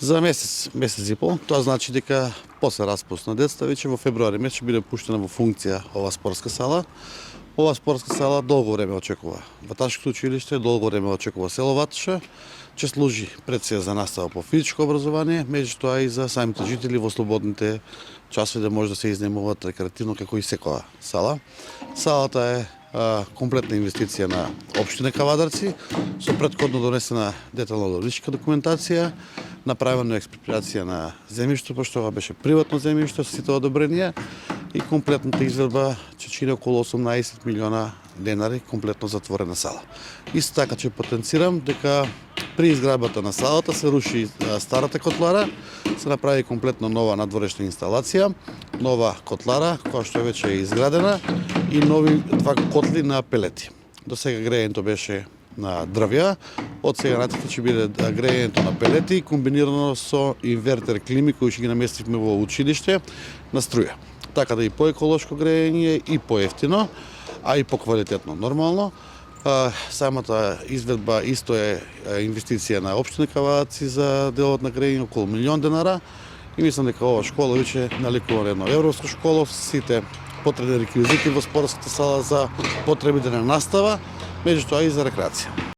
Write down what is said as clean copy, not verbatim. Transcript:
За месец и пол. Тоа значи дека после распуст на детства веќе во февруари месец ќе биде пуштена во функција ова спортска сала. Ова спортска сала долго време очекува Баташкото училиште, долго време очекува село Ватоша, ќе служи пред се за настава по физичко образование, меѓутоа и за самите жители во слободните часови да може да се изнемуваат рекреативно како и секоја сала. Салата е комплетна инвестиција на општина Кавадарци, со претходно донесена детална урбанистичка документација, направена експроприација на земјиште, пошто ова беше приватно земјиште со сите одобренија и комплетната изведба ќе чини околу 18 милиона денари, комплетно затворена сала. Исто така ќе потенцирам дека при изградбата на салата се руши старата котлара, се направи комплетно нова надворешна инсталација, нова котлара која што веќе е изградена и нови два котли на пелети. До сега грејењето беше на дрвја, од сега натаму ќе биде грејењето на пелети комбинирано со инвертер клими кој ќе ги наместивме во училиште на струја. Така да и поеколошко грејење и поевтино, а и поквалитетно нормално. Самата изведба исто е инвестиција на општина Кавадарци за делот на грејење околу милион денара и мислам дека ова школа веќе наликува на едно европско школа со сите потребни реквизити во спортската сала за потребите на настава, меѓутоа и за рекреација.